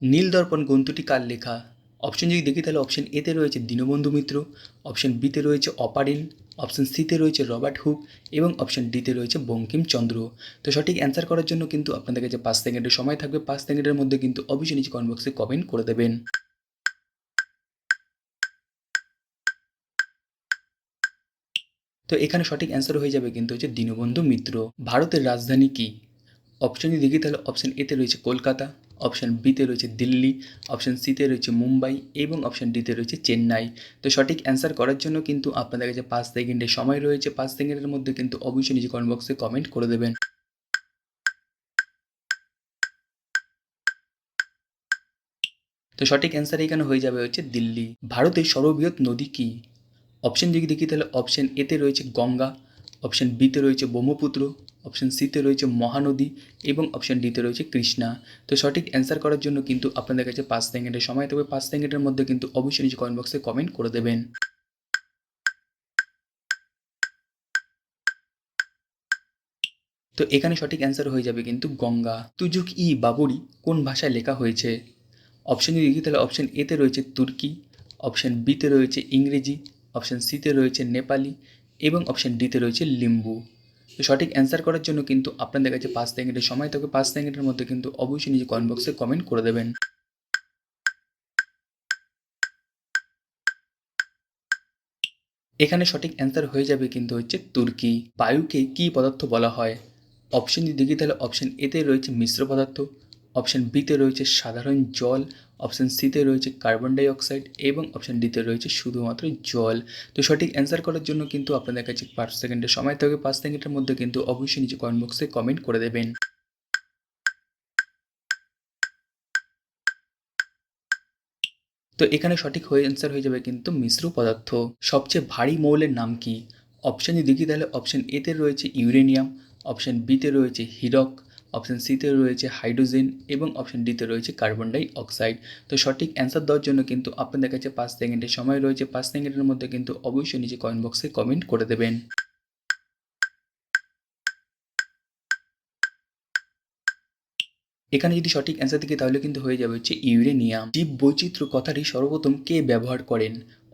নীল দর্পণ গ্রন্থটি কার লেখা? অপশন যদি দেখি তাহলে অপশন এতে রয়েছে দীনবন্ধু মিত্র, অপশন বিতে রয়েছে অপারিন, অপশন সিতে রয়েছে রবার্ট হুক এবং অপশন ডিতে রয়েছে বঙ্কিমচন্দ্র। তো সঠিক অ্যান্সার করার জন্য কিন্তু আপনাদের কাছে 5 সেকেন্ডের সময় থাকবে। 5 সেকেন্ডের মধ্যে কিন্তু অবশ্যই নিচে কমেন্ট বক্সে কমেন্ট করে দেবেন। তো এখানে সঠিক অ্যান্সার হয়ে যাবে কিন্তু হচ্ছে দীনবন্ধু মিত্র। ভারতের রাজধানী কি? অপশন যদি দেখি তাহলে অপশন এতে রয়েছে কলকাতা, অপশন বিতে রয়েছে দিল্লি, অপশন সিতে রয়েছে মুম্বাই এবং অপশন ডিতে রয়েছে চেন্নাই। তো সঠিক অ্যান্সার করার জন্য কিন্তু আপনাদের কাছে 5 সেকেন্ডের সময় রয়েছে। 5 সেকেন্ডের মধ্যে কিন্তু অবশ্যই নিজে কমেন্ট বক্সে কমেন্ট করে দেবেন। তো সঠিক অ্যান্সার এখানে হয়ে যাবে হচ্ছে দিল্লি। ভারতের সর্ববৃহৎ নদী কি? অপশন যদি দেখি তাহলে অপশন এতে রয়েছে গঙ্গা, অপশন বিতে রয়েছে ব্রহ্মপুত্র, অপশন সিতে রয়েছে মহানদী এবং অপশন ডিতে রয়েছে কৃষ্ণা। তো সঠিক অ্যান্সার করার জন্য কিন্তু আপনাদের কাছে 5 সেকেন্ডের সময় থাকবে। 5 সেকেন্ডের মধ্যে কিন্তু অবশ্যই নিচে কমেন্ট বক্সে কমেন্ট করে দেবেন। তো এখানে সঠিক অ্যান্সার হয়ে যাবে কিন্তু গঙ্গা। তুজুক ই বাবরি কোন ভাষায় লেখা হয়েছে? অপশন যদি দেখি তাহলে অপশন এতে রয়েছে তুর্কি, অপশন বিতে রয়েছে ইংরেজি, অপশন সিতে রয়েছে নেপালি এবং অপশন ডিতে রয়েছে লিম্বু। তো সঠিক অ্যান্সার করার জন্য কিন্তু আপনাদের কাছে 5 সেকেন্ডের সময় থাকবে। 5 সেকেন্ডের মধ্যে কিন্তু অবশ্যই নিজে কমেন্ট বক্সে কমেন্ট করে দেবেন। এখানে সঠিক অ্যান্সার হয়ে যাবে কিন্তু হচ্ছে তুর্কি। বায়ুকে কী পদার্থ বলা হয়? অপশন যদি দেখি তাহলে অপশন এতে রয়েছে মিশ্র পদার্থ, অপশন বিতে রয়েছে সাধারণ জল, অপশন সিতে রয়েছে কার্বন ডাই অক্সাইড এবং অপশন ডিতে রয়েছে শুধুমাত্র জল। তো সঠিক অ্যান্সার করার জন্য কিন্তু আপনাদের কাছে 5 সেকেন্ডের সময় থাকবে। 5 সেকেন্ডের মধ্যে কিন্তু অবশ্যই নিচে কমেন্ট বক্সে কমেন্ট করে দেবেন। তো এখানে সঠিক হয়ে অ্যান্সার হয়ে যাবে কিন্তু মিশ্র পদার্থ। সবচেয়ে ভারী মৌলের নাম কি? অপশন যদি দেখি তাহলে অপশন এতে রয়েছে ইউরেনিয়াম, অপশন বিতে রয়েছে হিরক, অপশন সিতে রয়েছে হাইড্রোজেন এবং অপশন ডিতে রয়েছে কার্বন ডাই অক্সাইড। তো সঠিক অ্যান্সার দেওয়ার জন্য কিন্তু আপনাদের কাছে 5 সেকেন্ডের সময় রয়েছে। 5 সেকেন্ডের মধ্যে কিন্তু অবশ্যই নিচে কমেন্ট বক্সে কমেন্ট করে দেবেন। এখানে যদি সঠিক অ্যান্সার দেখি তাহলে কিন্তু হয়ে যাবে হচ্ছে ইউরেনিয়াম। জীববৈচিত্র্য কথাটি সর্বপ্রথম কে ব্যবহার করেন?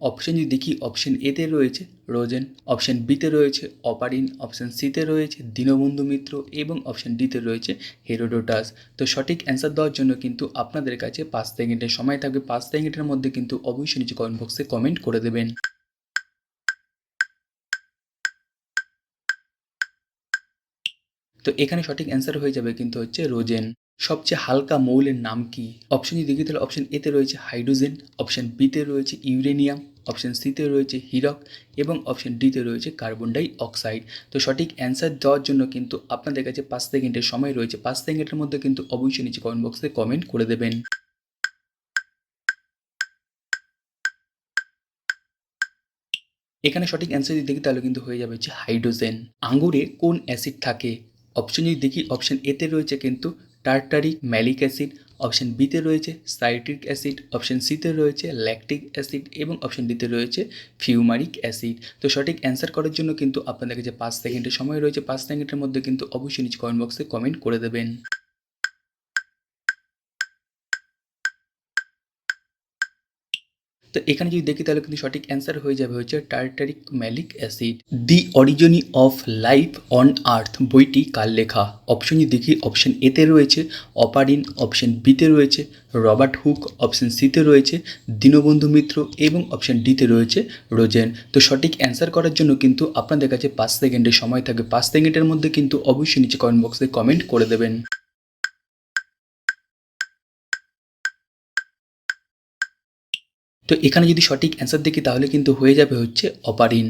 অপশন যদি দেখি অপশন এতে রয়েছে রোজেন, অপশন বিতে রয়েছে অপারিন, অপশন সিতে রয়েছে দীনবন্ধু মিত্র এবং অপশন ডিতে রয়েছে হেরোডোটাস। তো সঠিক অ্যান্সার দেওয়ার জন্য কিন্তু আপনাদের কাছে 5 সেকেন্ডের সময় থাকবে। 5 সেকেন্ডের মধ্যে কিন্তু অবশ্যই নিচে কমেন্ট বক্সে কমেন্ট করে দেবেন। তো এখানে সঠিক অ্যান্সার হয়ে যাবে কিন্তু হচ্ছে রোজেন। সবচেয়ে হালকা মৌলের নাম কি? অপশন যদি দেখি তাহলে অপশন এতে রয়েছে হাইড্রোজেন, অপশন বিতে রয়েছে ইউরেনিয়াম, অপশন সিতে রয়েছে হীরক এবং অপশন ডিতে রয়েছে কার্বন ডাই অক্সাইড। তো সঠিক অ্যান্সার দেওয়ার জন্য কিন্তু আপনাদের কাছে 5 সেকেন্ডের সময় রয়েছে। 5 সেকেন্ডের মধ্যে কিন্তু অবশ্যই নিচে কমেন্ট বক্সে কমেন্ট করে দেবেন। এখানে সঠিক অ্যান্সার যদি দেখি তাহলে কিন্তু হয়ে যাবে হচ্ছে হাইড্রোজেন। আঙ্গুরে কোন অ্যাসিড থাকে? অপশন যদি দেখি অপশন এতে রয়েছে কিন্তু টার্টারিক ম্যালিক অ্যাসিড, অপশন বিতে রয়েছে সাইট্রিক অ্যাসিড, অপশন সিতে রয়েছে ল্যাকটিক অ্যাসিড এবং অপশন ডিতে রয়েছে ফিউমারিক অ্যাসিড। তো সঠিক অ্যান্সার করার জন্য কিন্তু আপনাদের কাছে 5 সেকেন্ডের সময় রয়েছে। 5 সেকেন্ডের মধ্যে কিন্তু অবশ্যই নিচে কমেন্ট বক্সে কমেন্ট করে দেবেন। তো এখানে যদি দেখি তাহলে কিন্তু সঠিক অ্যান্সার হয়ে যাবে হচ্ছে tartaric malic acid. The origin of life on earth বইটি কার লেখা? অপশন যদি দেখি অপশন এতে রয়েছে অপারিন, অপশন বিতে রয়েছে রবার্ট হুক, অপশন সিতে রয়েছে দীনবন্ধু মিত্র এবং অপশন ডিতে রয়েছে রোজেন। তো সঠিক অ্যান্সার করার জন্য কিন্তু আপনাদের কাছে 5 সেকেন্ডের সময় থাকবে। 5 সেকেন্ডের মধ্যে কিন্তু অবশ্যই নিচে কমেন্ট বক্সে কমেন্ট করে দেবেন। তো এখানে যদি সঠিক অ্যান্সার দেখি তাহলে কিন্তু হয়ে যাবে হচ্ছে অপারিন।